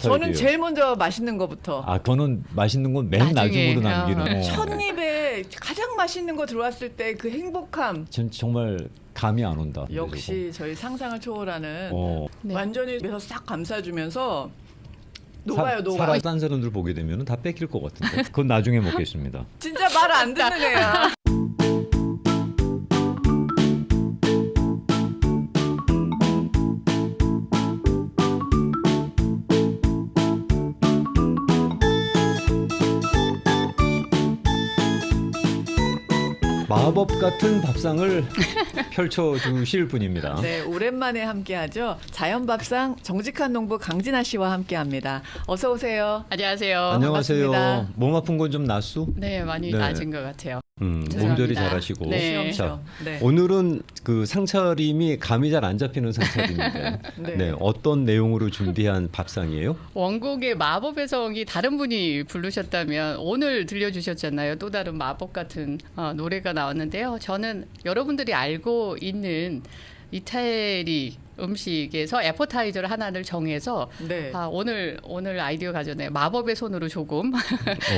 저는 제일 먼저 맛있는 거부터. 아, 그거는 맛있는 건 맨 나중에. 나중으로 남기는. 첫 입에 가장 맛있는 거 들어왔을 때 그 행복함. 전 정말 감이 안 온다. 역시 저희 상상을 초월하는 네. 완전히 입에서 싹 감싸주면서 녹아요, 녹아. 살아 딴 사람들 보게 되면 다 뺏길 것 같은데. 그건 나중에 먹겠습니다. 진짜 말 안 듣는 애야. 마법 같은 밥상을 펼쳐주실 분입니다. 네, 오랜만에 함께하죠. 자연밥상 정직한 농부 강진아 씨와 함께합니다. 어서 오세요. 안녕하세요. 안녕하세요. 반갑습니다. 몸 아픈 건 좀 낫수? 네, 많이 네. 나아진 것 같아요. 몸조리 죄송합니다. 잘하시고. 네. 시험시험. 자, 네. 오늘은 그 상차림이 감이 잘 안 잡히는 상차림인데 네. 네, 어떤 내용으로 준비한 밥상이에요? 원곡의 마법의 성이 다른 분이 부르셨다면 오늘 들려주셨잖아요. 또 다른 마법 같은 노래가 나왔는데요. 저는 여러분들이 알고 있는 이태리 음식에서 애포타이저를 하나를 정해서 네. 오늘 아이디어 가져네 마법의 손으로 조금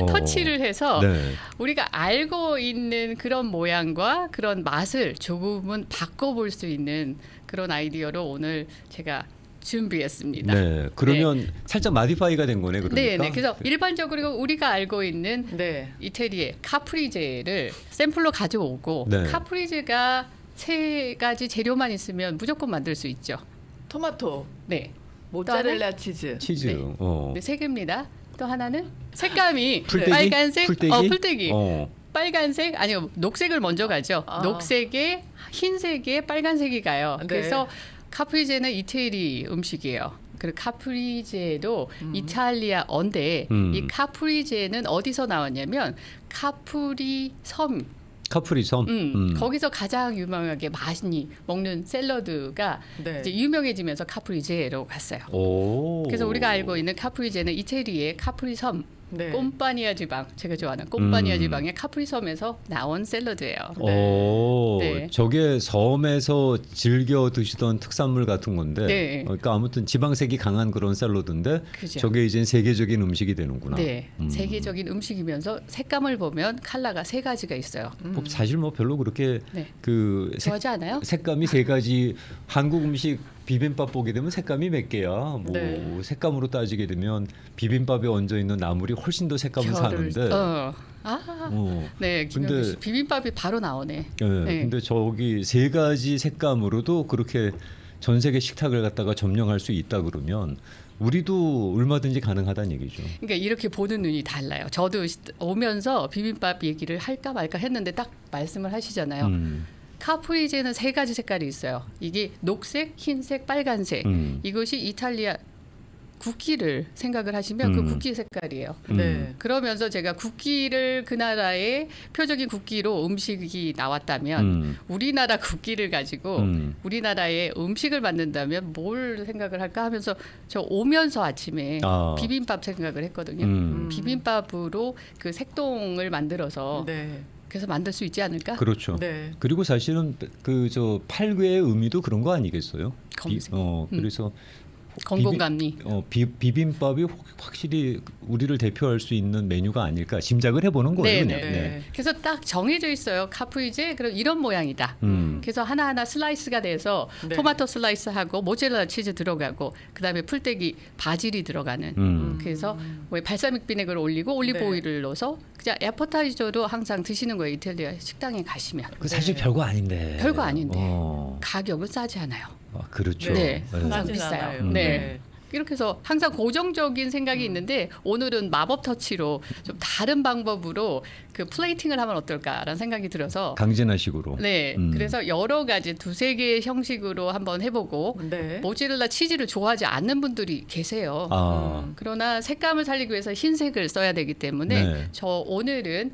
터치를 해서 네. 우리가 알고 있는 그런 모양과 그런 맛을 조금은 바꿔볼 수 있는 그런 아이디어로 오늘 제가 준비했습니다. 네. 그러면 살짝 마디파이가 된 거네, 그러니까. 네, 네. 그래서 일반적으로 우리가 알고 있는 네. 이태리의 카프리제를 샘플로 가져오고 네. 카프리제가 세 가지 재료만 있으면 무조건 만들 수 있죠. 토마토, 네, 모짜렐라 치즈. 치즈. 네. 어. 네, 세 개입니다. 또 하나는 색감이 풀떼기? 빨간색, 풀떼기? 풀떼기. 어. 빨간색 아니요 녹색을 먼저 가죠. 아. 녹색에 흰색에 빨간색이 가요. 네. 그래서 카프리제는 이태리 음식이에요. 그리고 카프리제도 이탈리아어인데 이 카프리제는 어디서 나왔냐면 카프리 섬. 카프리 섬. 거기서 가장 유명하게 많이 먹는 샐러드가 네. 이제 유명해지면서 카프리제로 갔어요. 오. 그래서 우리가 알고 있는 카프리제는 이태리의 카프리 섬. 네. 꼼파니아 지방, 제가 좋아하는 꼼파니아 지방의 카프리 섬에서 나온 샐러드예요. 오, 네. 저게 섬에서 즐겨 드시던 특산물 같은 건데, 네. 그러니까 아무튼 지방색이 강한 그런 샐러드인데, 그죠. 저게 이제 세계적인 음식이 되는구나. 네, 세계적인 음식이면서 색감을 보면 컬러가 세 가지가 있어요. 뭐 사실 뭐 별로 그렇게 네. 그 좋아하지 않아요? 색감이 세 가지. 한국 음식 비빔밥 보게 되면 색감이 몇 개야. 뭐 네. 색감으로 따지게 되면 비빔밥에 얹어 있는 나물이 훨씬 더 색감을 사는데. 네, 김영규 근데- 씨 비빔밥이 바로 나오네. 네, 네. 근데 저기 세 가지 색감으로도 그렇게 전 세계 식탁을 갖다가 점령할 수 있다 그러면 우리도 얼마든지 가능하다는 얘기죠. 그러니까 이렇게 보는 눈이 달라요. 저도 오면서 비빔밥 얘기를 할까 말까 했는데 딱 말씀을 하시잖아요. 카프리제는 세 가지 색깔이 있어요. 이게 녹색, 흰색, 빨간색. 이것이 이탈리아 국기를 생각을 하시면 그 국기 색깔이에요. 네. 그러면서 제가 국기를 그 나라의 표적인 국기로 음식이 나왔다면 우리나라 국기를 가지고 우리나라의 음식을 만든다면 뭘 생각을 할까 하면서 저 오면서 아침에 비빔밥 생각을 했거든요. 비빔밥으로 그 색동을 만들어서 네. 그래서 만들 수 있지 않을까? 그렇죠. 네. 그리고 사실은 그 저 팔괘의 의미도 그런 거 아니겠어요? 검색. 그래서 건강감리. 비빔밥이 확실히 우리를 대표할 수 있는 메뉴가 아닐까 짐작을 해보는 거예요. 네, 그냥. 네. 그래서 딱 정해져 있어요. 카프리제 그럼 이런 모양이다. 음. 그래서 하나하나 슬라이스가 돼서 네. 토마토 슬라이스하고 모짜렐라 치즈 들어가고 그다음에 풀떼기 바질이 들어가는. 그래서 왜 발사믹 비네거를 올리고 올리브 네. 오일을 넣어서 그냥 애포타이저로 항상 드시는 거예요. 이탈리아 식당에 가시면. 그 사실 네. 별거 아닌데. 별거 아닌데. 어. 가격은 싸지 않아요. 그렇죠. 네. 항상 싸진 비싸요. 않아요. 네. 이렇게 해서 항상 고정적인 생각이 있는데 오늘은 마법 터치로 좀 다른 방법으로 그 플레이팅을 하면 어떨까라는 생각이 들어서 강진아식으로. 네, 그래서 여러 가지 두세 개의 형식으로 한번 해보고 네. 모짜렐라 치즈를 좋아하지 않는 분들이 계세요. 그러나 색감을 살리기 위해서 흰색을 써야 되기 때문에 네. 저 오늘은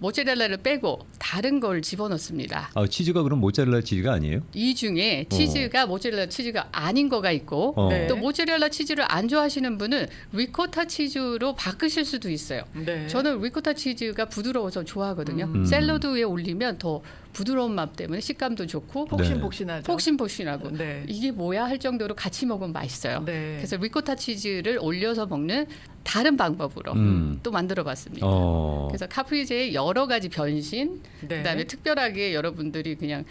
모짜렐라를 빼고 다른 걸 집어넣습니다. 치즈가 그럼 모짜렐라 치즈가 아니에요? 이 중에 치즈가 모짜렐라 치즈가 아닌 거가 있고 네. 또 모짜렐라 치즈를 안 좋아하시는 분은 리코타 치즈로 바꾸실 수도 있어요. 네. 저는 리코타 치즈가 부드러워서 좋아하거든요. 샐러드 위에 올리면 더 부드러운 맛 때문에 식감도 좋고 폭신폭신하죠. 폭신폭신하고 네. 이게 뭐야 할 정도로 같이 먹으면 맛있어요. 네. 그래서 리코타 치즈를 올려서 먹는 다른 방법으로 또 만들어봤습니다. 그래서 카프리제의 여러 가지 변신, 네. 그다음에 특별하게 여러분들이 그냥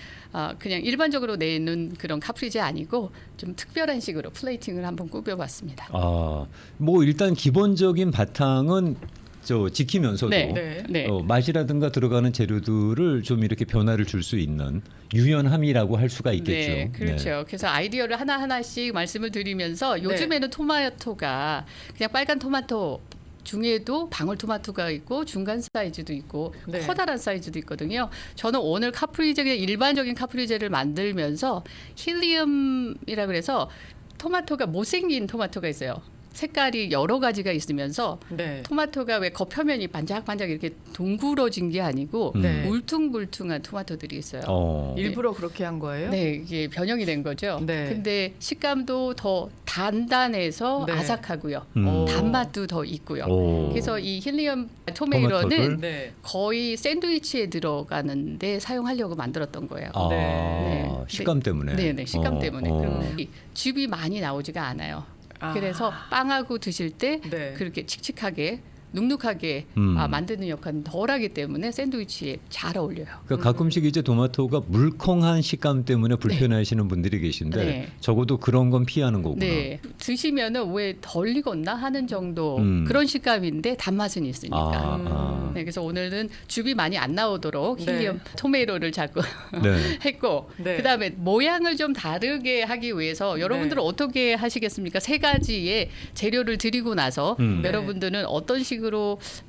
일반적으로 내는 그런 카프리제 아니고 좀 특별한 식으로 플레이팅을 한번 꾸며봤습니다. 뭐 일단 기본적인 바탕은 지키면서도 네. 맛이라든가 들어가는 재료들을 좀 이렇게 변화를 줄 수 있는 유연함이라고 할 수가 있겠죠. 네, 그렇죠. 그래서 아이디어를 하나하나씩 말씀을 드리면서 요즘에는 토마토가 그냥 빨간 토마토 중에도 방울토마토가 있고 중간 사이즈도 있고 네. 커다란 사이즈도 있거든요. 저는 오늘 카프리제 일반적인 카프리제를 만들면서 힐리움이라 그래서 토마토가 못생긴 토마토가 있어요. 색깔이 여러 가지가 있으면서 네. 토마토가 왜 겉표면이 반짝반짝 이렇게 둥그러진 게 아니고 네. 울퉁불퉁한 토마토들이 있어요. 일부러 그렇게 한 거예요? 네, 이게 변형이 된 거죠. 네. 근데 식감도 더 단단해서 네. 아삭하고요. 음. 단맛도 더 있고요. 그래서 이 힐리움 토마토를? 토메이로는 네. 거의 샌드위치에 들어가는데 사용하려고 만들었던 거예요. 네. 식감 때문에. 네, 식감 때문에. 그리고 어. 이 즙이 많이 나오지가 않아요. 그래서 빵하고 드실 때 네. 그렇게 칙칙하게 눅눅하게 만드는 역할은 덜하기 때문에 샌드위치에 잘 어울려요. 그러니까 가끔씩 이제 토마토가 물컹한 식감 때문에 불편해하시는 분들이 계신데 네. 적어도 그런 건 피하는 거구나. 네, 드시면은 왜 덜 익었나 하는 정도 그런 식감인데 단맛은 있으니까. 네, 그래서 오늘은 즙이 많이 안 나오도록 네. 힐리움 토메이로를 자꾸 네. 했고 네. 그다음에 모양을 좀 다르게 하기 위해서 여러분들은 어떻게 하시겠습니까? 세 가지의 재료를 드리고 나서 여러분들은 어떤 식으로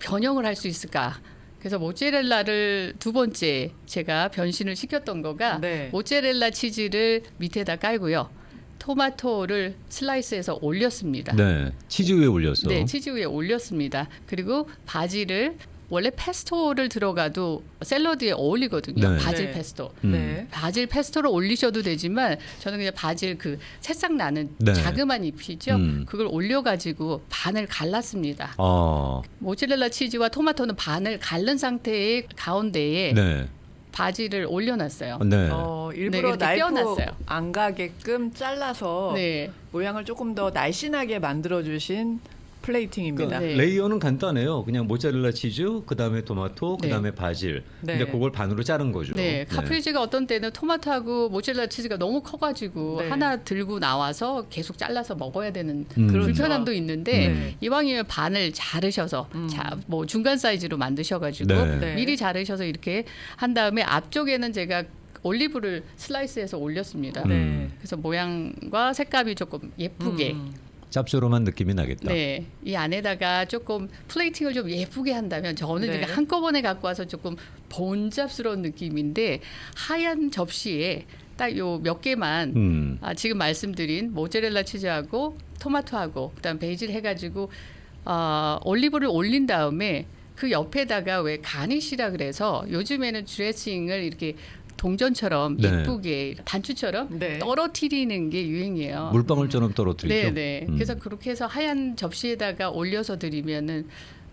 변형을 할 수 있을까? 그래서 모짜렐라를 두 번째 제가 변신을 시켰던 거가 네. 모짜렐라 치즈를 밑에다 깔고요. 토마토를 슬라이스해서 올렸습니다. 네. 치즈 위에 올렸어. 네, 치즈 위에 올렸습니다. 그리고 바질을 원래 페스토를 들어가도 샐러드에 어울리거든요. 네. 바질 네. 페스토. 네. 바질 페스토를 올리셔도 되지만 저는 그냥 바질 그 새싹 나는 네. 자그만 잎이죠. 그걸 올려가지고 반을 갈랐습니다. 모짜렐라 치즈와 토마토는 반을 갈른 상태의 가운데에 네. 바질을 올려놨어요. 네. 일부러 이렇게 나이프 떼어놨어요. 안 가게끔 잘라서 네. 모양을 조금 더 날씬하게 만들어주신 플레이팅입니다. 네. 레이어는 간단해요. 그냥 모짜렐라 치즈, 그다음에 토마토, 네. 그다음에 바질. 네. 근데 그걸 반으로 자른 거죠. 네, 카프리제가 어떤 때는 토마토하고 모짜렐라 치즈가 너무 커가지고 네. 하나 들고 나와서 계속 잘라서 먹어야 되는 그렇죠. 불편함도 있는데 네. 이왕이면 반을 자르셔서 뭐 중간 사이즈로 만드셔가지고 네. 네. 미리 자르셔서 이렇게 한 다음에 앞쪽에는 제가 올리브를 슬라이스해서 올렸습니다. 네. 그래서 모양과 색감이 조금 예쁘게. 짭조름한 느낌이 나겠다. 네, 이 안에다가 조금 플레이팅을 좀 예쁘게 한다면 저는 네. 지금 한꺼번에 갖고 와서 조금 번잡스러운 느낌인데 하얀 접시에 딱 요 몇 개만 지금 말씀드린 모짜렐라 치즈하고 토마토하고 그다음 베이질 해가지고 올리브를 올린 다음에 그 옆에다가 왜 가니쉬라 그래서 요즘에는 드레싱을 이렇게 동전처럼 네. 예쁘게 단추처럼 네. 떨어뜨리는 게 유행이에요. 물방울처럼 떨어뜨리죠. 네. 그래서 그렇게 해서 하얀 접시에다가 올려서 드리면은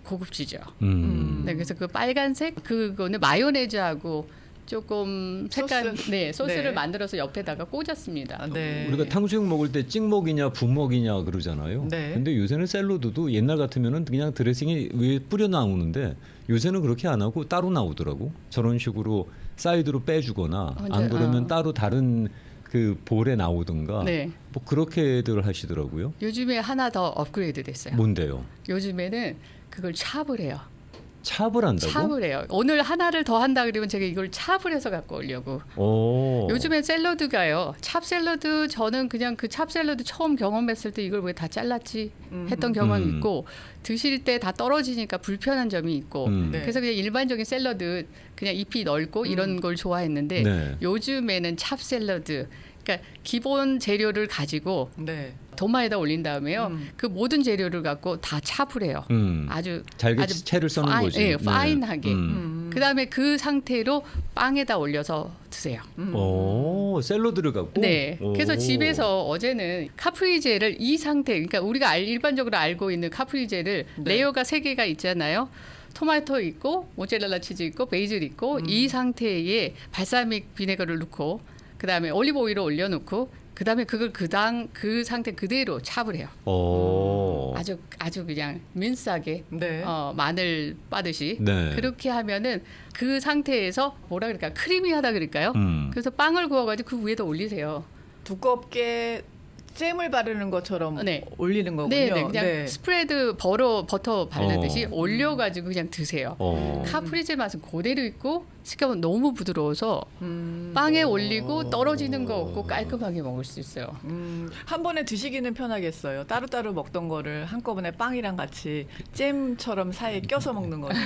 고급지죠. 네, 그래서 그 빨간색 그거는 마요네즈하고 조금 색깔 소스를 네. 만들어서 옆에다가 꽂았습니다. 네. 우리가 탕수육 먹을 때 찍먹이냐 부먹이냐 그러잖아요. 네. 근데 요새는 샐러드도 옛날 같으면은 그냥 드레싱이 위에 뿌려 나오는데 요새는 그렇게 안 하고 따로 나오더라고. 저런 식으로 사이드로 빼주거나 안 그러면 따로 다른 그 볼에 나오든가 네. 뭐 그렇게들 하시더라고요. 요즘에 하나 더 업그레이드 됐어요. 뭔데요? 요즘에는 그걸 찹을 해요. 찹을 한다고? 찹을 해요. 오늘 하나를 더 한다 그러면 제가 이걸 찹을 해서 갖고 오려고. 오. 요즘엔 샐러드가요. 찹 샐러드 저는 그냥 그 찹 샐러드 처음 경험했을 때 이걸 왜 다 잘랐지 했던 경험이 있고 드실 때 다 떨어지니까 불편한 점이 있고 네. 그래서 그냥 일반적인 샐러드 그냥 잎이 넓고 이런 걸 좋아했는데 네. 요즘에는 찹 샐러드 그러니까 기본 재료를 가지고 네. 도마에다 올린 다음에요. 그 모든 재료를 갖고 다 찹을 해요. 아주 잘게 아주 채를 써는 거지. 네, 파인하게. 그다음에 그 상태로 빵에다 올려서 드세요. 오, 샐러드를 갖고. 네. 오. 그래서 집에서 어제는 카프리제를 이 상태, 그러니까 우리가 일반적으로 알고 있는 카프리제를 네. 레이어가 3개가 있잖아요. 토마토 있고 모짜렐라 치즈 있고 베이즐 있고 이 상태에 발사믹 비네거를 넣고 그다음에 올리브 오일을 올려놓고 그다음에 그걸 그 상태 그대로 찹을 해요. 아주 그냥 민싸게 네. 마늘 빠듯이 네. 그렇게 하면은 그 상태에서 뭐라 그럴까 크리미하다 그럴까요? 그래서 빵을 구워가지고 그 위에다 올리세요. 두껍게 잼을 바르는 것처럼 네. 올리는 거군요. 네, 그냥 스프레드 버터 바르듯이 올려가지고 그냥 드세요. 카프리제 맛은 그대로 있고 식감은 너무 부드러워서 빵에 올리고 떨어지는 거 없고 깔끔하게 먹을 수 있어요. 한 번에 드시기는 편하겠어요. 따로따로 먹던 거를 한꺼번에 빵이랑 같이 잼처럼 사이에 껴서 먹는 거니까.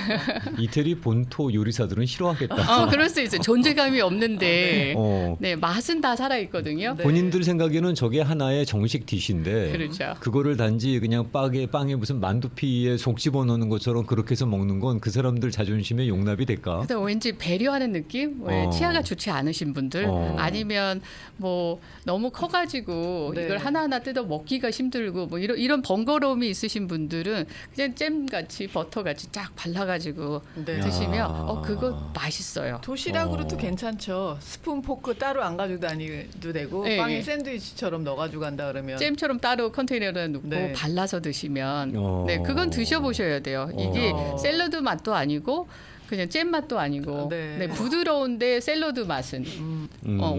이태리 본토 요리사들은 싫어하겠다. 그럴 수 있어요. 존재감이 없는데 네, 맛은 다 살아 있거든요. 네. 본인들 생각에는 저게 하나의 정식 디시인데 그렇죠. 그거를 단지 그냥 빵에 무슨 만두피에 속 집어넣는 것처럼 그렇게 해서 먹는 건 그 사람들 자존심에 용납이 될까? 그래서 왠지 배려하는 느낌? 왜 치아가 좋지 않으신 분들 아니면 뭐 너무 커가지고 네. 이걸 하나하나 뜯어 먹기가 힘들고 뭐 이런 번거로움이 있으신 분들은 그냥 잼같이 버터같이 쫙 발라가지고 네. 드시면 그거 맛있어요. 도시락으로도 괜찮죠. 스푼 포크 따로 안 가지고 다니도 되고 네, 빵에 네. 샌드위치처럼 넣어가지고 간다 그러면 잼처럼 따로 컨테이너에 넣고 네. 발라서 드시면 네, 그건 드셔보셔야 돼요. 이게 샐러드 맛도 아니고 그냥 잼 맛도 아니고 네. 부드러운데 샐러드 맛은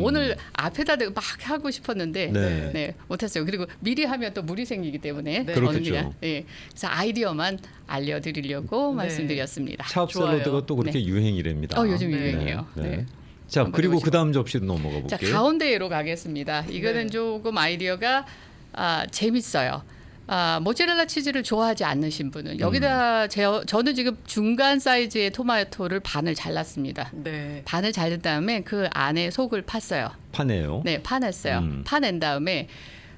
오늘 앞에다 대고 막 하고 싶었는데 네. 못했어요. 그리고 미리 하면 또 물이 생기기 때문에 네. 저는 그렇겠죠. 그냥 그래서 아이디어만 알려드리려고 네. 말씀드렸습니다. 찹 좋아요. 샐러드가 또 그렇게 유행이랍니다. 요즘 네. 유행이에요. 네. 네. 자, 한번 그리고 해보시고. 그다음 접시로 넘어가 자, 볼게요. 가운데로 가겠습니다. 이거는 네. 조금 아이디어가 재밌어요. 모짜렐라 치즈를 좋아하지 않으신 분은 여기다 저는 지금 중간 사이즈의 토마토를 반을 잘랐습니다. 네. 반을 자른 다음에 그 안에 속을 팠어요. 파네요. 네, 파냈어요. 파낸 다음에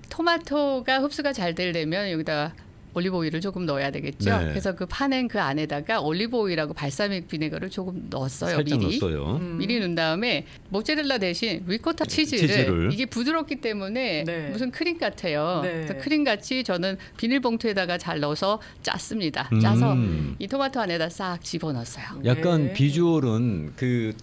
토마토가 흡수가 잘 되려면 여기다 올리브 오일을 조금 넣어야 되겠죠. 네. 그래서 그 파낸 그 안에다가 올리브 오일하고 발사믹 비네거를 조금 넣었어요. 살짝 미리. 넣었어요. 미리 넣은 다음에 모짜렐라 대신 리코타 치즈를. 이게 부드럽기 때문에 네. 무슨 크림 같아요. 네. 그래서 크림 같이 저는 비닐봉투에다가 잘 넣어서 짰습니다. 짜서 이 토마토 안에다 싹 집어넣었어요. 약간 네. 비주얼은 그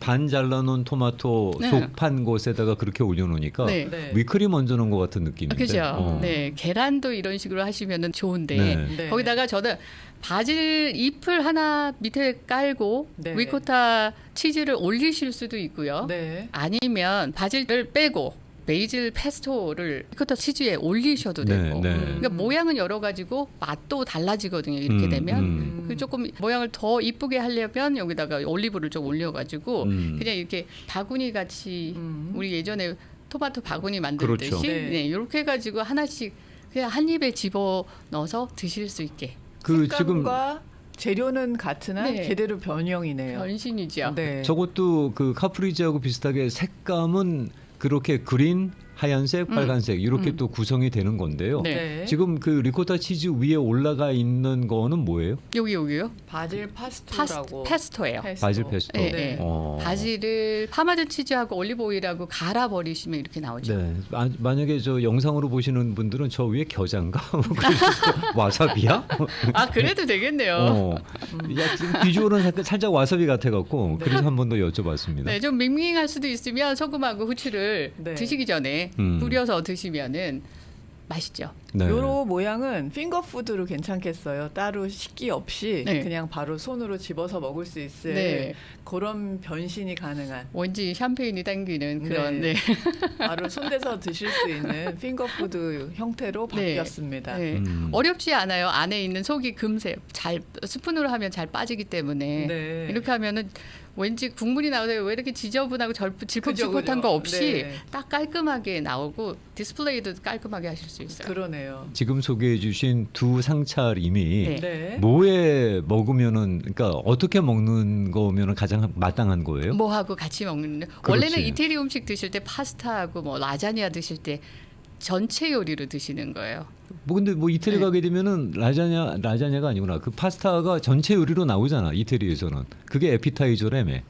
반 잘라놓은 토마토 네. 속 판 곳에다가 그렇게 올려놓으니까 네. 네. 위크림 얹어 놓은 것 같은 느낌인데. 그죠? 네, 계란도 이런 식으로 하시면은 좋은데 네. 네. 거기다가 저는 바질 잎을 하나 밑에 깔고 네. 리코타 치즈를 올리실 수도 있고요. 네. 아니면 바질을 빼고 베이즐 페스토를 리코타 치즈에 올리셔도 네, 되고. 네. 그러니까 모양은 여러 가지고 맛도 달라지거든요. 이렇게 되면. 그 조금 모양을 더 이쁘게 하려면 여기다가 올리브를 좀 올려가지고 그냥 이렇게 바구니 같이 우리 예전에 토마토 바구니 만들듯이 그렇죠. 네. 이렇게 해가지고 하나씩 그냥 한 입에 집어 넣어서 드실 수 있게 그 지금 색감과 재료는 같으나 네. 제대로 변형이네요. 변신이죠. 네. 저것도 그 카프리지하고 비슷하게 색감은 그렇게 그린, 하얀색, 빨간색 이렇게 또 구성이 되는 건데요. 네. 네. 지금 그 리코타 치즈 위에 올라가 있는 거는 뭐예요? 여기요. 바질 파스토라고. 페스토예요. 바질 페스토. 네, 네. 네. 바질을 파마산 치즈하고 올리브 오일하고 갈아 버리시면 이렇게 나오죠. 네. 만약에 저 영상으로 보시는 분들은 저 위에 겨자인가? 와사비야? 그래도 되겠네요. 야, 지금 비주얼은 살짝 와사비 같아갖고 그래서 한 번 더 여쭤봤습니다. 네, 좀 밍밍할 수도 있으면 소금하고 후추를 네. 드시기 전에 뿌려서 드시면은 맛있죠. 네. 요로 모양은 핑거푸드로 괜찮겠어요. 따로 식기 없이 네. 그냥 바로 손으로 집어서 먹을 수 있을 네. 그런 변신이 가능한 왠지 샴페인이 당기는 그런 네. 바로 손대서 드실 수 있는 핑거푸드 형태로 네. 바뀌었습니다. 네. 어렵지 않아요. 안에 있는 속이 금세 스푼으로 하면 잘 빠지기 때문에 네. 이렇게 하면은 왠지 국물이 나오세요. 왜 이렇게 지저분하고 질퍽질퍽한 거 없이 네. 딱 깔끔하게 나오고 디스플레이도 깔끔하게 하실 수 있어요. 그러네요. 지금 소개해주신 두 상차림이 네. 네. 뭐에 먹으면은 그러니까 어떻게 먹는 거면은 가장 마땅한 거예요? 뭐하고 같이 먹는 원래는 이태리 음식 드실 때 파스타하고 뭐 라자냐 드실 때 전체 요리로 드시는 거예요. 뭐 근데 뭐 이태리 가게 되면은 라자냐가 아니구나. 그 파스타가 전체 요리로 나오잖아. 이태리에서는 그게 에피타이저라며.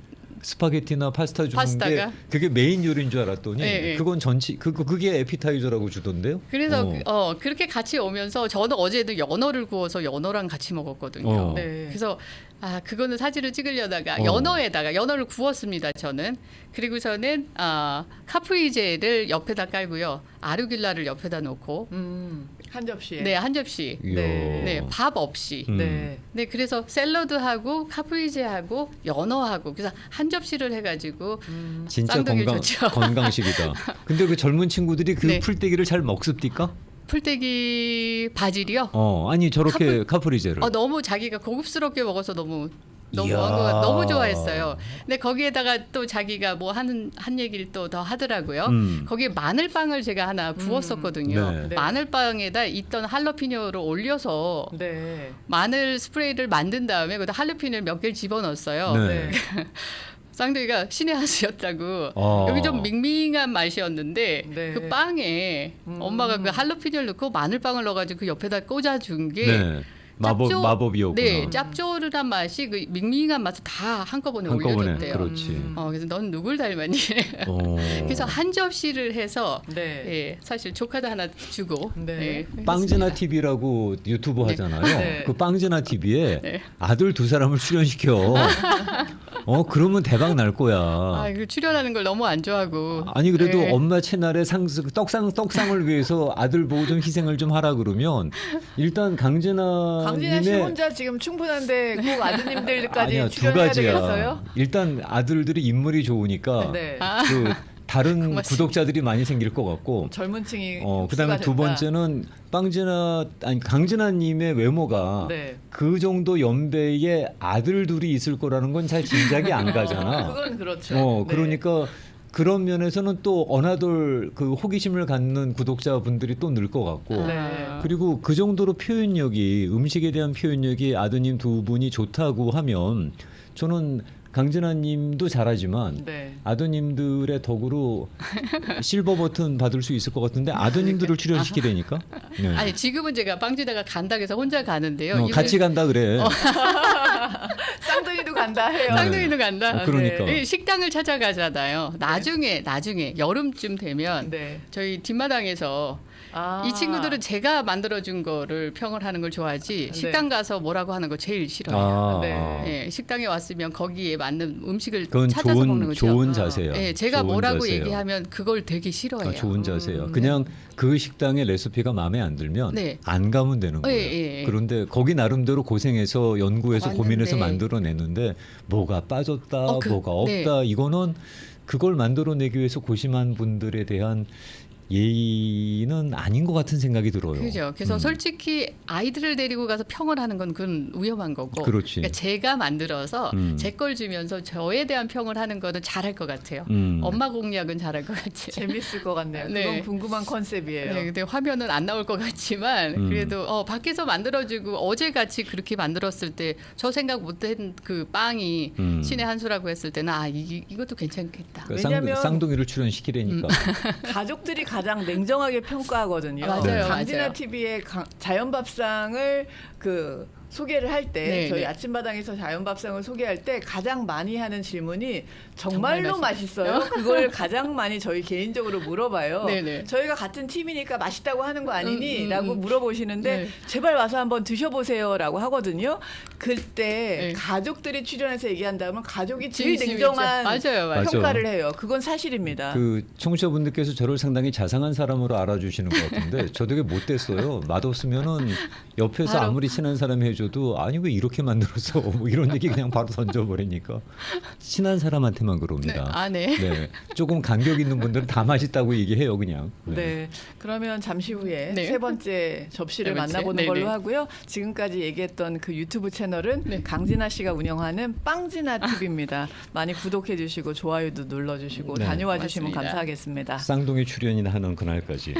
스파게티나 파스타 주는 게 파스타가? 그게 메인 요리인 줄 알았더니 네. 그건 전치 그게 에피타이저라고 주던데요. 그래서 그렇게 같이 오면서 저는 어제도 연어를 구워서 연어랑 같이 먹었거든요. 네. 그래서 그거는 사진을 찍으려다가 어. 연어에다가 연어를 구웠습니다. 저는. 그리고 저는 카프리제를 옆에다 깔고요. 아르길라를 옆에다 놓고 한 접시에. 네, 한 접시. 이야. 네, 밥 없이. 네. 네, 그래서 샐러드하고 카프리제하고 연어하고 그래서 한 접시를 해가지고 진짜 쌍둥이를 줬죠. 건강식이다. 근데 그 젊은 친구들이 그 네. 풀떼기를 잘 먹습니까? 풀떼기 바질이요. 아니 저렇게 카프리제를. 너무 자기가 고급스럽게 먹어서 너무 이야. 너무 좋아했어요. 근데 거기에다가 또 자기가 뭐 한 얘기를 또 더 하더라고요. 거기에 마늘빵을 제가 하나 구웠었거든요. 네. 네. 마늘빵에다 있던 할러피뇨를 올려서 네. 마늘 스프레이를 만든 다음에 거기다 할러피뇨를 몇 개를 집어넣었어요. 네. 쌍둥이가 신의 한 수였다고. 아. 여기 좀 밍밍한 맛이었는데 네. 그 빵에 엄마가 그 할러피뇨를 넣고 마늘빵을 넣어가지고 그 옆에다 꽂아준 게 네. 마법이었구나. 네, 짭조름한 맛이 그 밍밍한 맛을 다 한꺼번에 올려줬대요. 그렇지. 그래서 넌 누굴 닮았니? 그래서 한 접시를 해서 네. 예, 사실 조카도 하나 주고 네. 빵지나 TV라고 유튜브 네. 하잖아요. 네. 그 빵지나 TV에 네. 아들 두 사람을 출연시켜. 그러면 대박 날 거야. 그 출연하는 걸 너무 안 좋아하고. 아니 그래도 네. 엄마 채널에 떡상을 위해서 아들 보고 좀 희생을 좀 하라 그러면 일단 강진아 씨 혼자 지금 충분한데 꼭 아드님들까지 아니야 두 출연해야 가지야. 되겠어요? 일단 아들들이 인물이 좋으니까 네. 그 다른 고맙습니다. 구독자들이 많이 생길 것 같고. 젊은 층이 그다음에 두 번째는 강진아님의 외모가 네. 그 정도 연배의 아들 둘이 있을 거라는 건 잘 짐작이 안 가잖아. 그건 그렇죠. 네. 그러니까 그런 면에서는 또 어나돌 그 호기심을 갖는 구독자분들이 또 늘 것 같고. 네. 그리고 그 정도로 표현력이 음식에 대한 표현력이 아드님 두 분이 좋다고 하면 저는 강진아님도 잘하지만 네. 아드님들의 덕으로 실버 버튼 받을 수 있을 것 같은데 아드님들을 출연시키려니까. 네. 아니 지금은 제가 빵지다가 간다 해서 혼자 가는데요. 같이 간다 그래. 쌍둥이도 간다 해요. 쌍둥이도 간다. 그러니까. 네. 식당을 찾아가잖아요. 나중에 여름쯤 되면 네. 저희 뒷마당에서 이 친구들은 제가 만들어준 거를 평을 하는 걸 좋아하지 식당 가서 뭐라고 하는 거 제일 싫어해요. 네, 식당에 왔으면 거기에 맞는 음식을 그건 찾아서 먹는 거죠. 좋은 자세요. 네, 제가 좋은 뭐라고 자세요. 얘기하면 그걸 되게 싫어해요. 좋은 자세요. 그냥 그 식당의 레시피가 마음에 안 들면 네. 안 가면 되는 거예요. 예. 그런데 거기 나름대로 고생해서 연구해서 왔는데. 고민해서 만들어내는데 뭐가 빠졌다, 뭐가 없다. 네. 이거는 그걸 만들어내기 위해서 고심한 분들에 대한 예의는 아닌 것 같은 생각이 들어요. 그죠. 그래서 솔직히 아이들을 데리고 가서 평을 하는 건 그건 위험한 거고. 그렇지. 그러니까 제가 만들어서 제 걸 주면서 저에 대한 평을 하는 거는 잘할 것 같아요. 엄마 공략은 잘할 것 같아요. 재밌을 것 같네요. 네. 그건 궁금한 컨셉이에요. 네, 근데 화면은 안 나올 것 같지만 그래도 밖에서 만들어주고 어제 같이 그렇게 만들었을 때 저 생각 못한 그 빵이 신의 한 수라고 했을 때는 이것도 괜찮겠다. 그러니까 왜냐면 쌍둥이를 출연시키려니까. 가족들이 가장 냉정하게 평가하거든요. 맞아요, 강진아 맞아요. TV의 자연밥상을 소개를 할 때 네, 저희 네. 아침마당에서 자연밥상을 소개할 때 가장 많이 하는 질문이 정말 정말로 맛있어요? 그걸 가장 많이 저희 개인적으로 물어봐요. 네네. 저희가 같은 팀이니까 맛있다고 하는 거 아니니? 라고 물어보시는데 네. 제발 와서 한번 드셔보세요 라고 하거든요. 그때 네. 가족들이 출연해서 얘기한다면 가족이 제일 진심이죠. 냉정한 맞아요. 맞아. 평가를 해요. 그건 사실입니다. 그 청취자분들께서 저를 상당히 자상한 사람으로 알아주시는 것 같은데 저 되게 못됐어요. 맛없으면은 옆에서 바로. 아무리 친한 사람이 해줘도 아니 왜 이렇게 만들었어 뭐 이런 얘기 그냥 바로 던져버리니까 친한 사람한테만 그럽니다. 네, 조금 간격 있는 분들은 다 맛있다고 얘기해요 그냥. 네. 그러면 잠시 후에 네. 세 번째 접시를 세 번째. 만나보는 네네. 걸로 하고요. 지금까지 얘기했던 그 유튜브 채널은 네. 강진아 씨가 운영하는 빵진아 TV입니다. 많이 구독해 주시고 좋아요도 눌러 주시고 네. 다녀와 주시면 맞습니다. 감사하겠습니다. 쌍둥이 출연이나 하는 그날까지.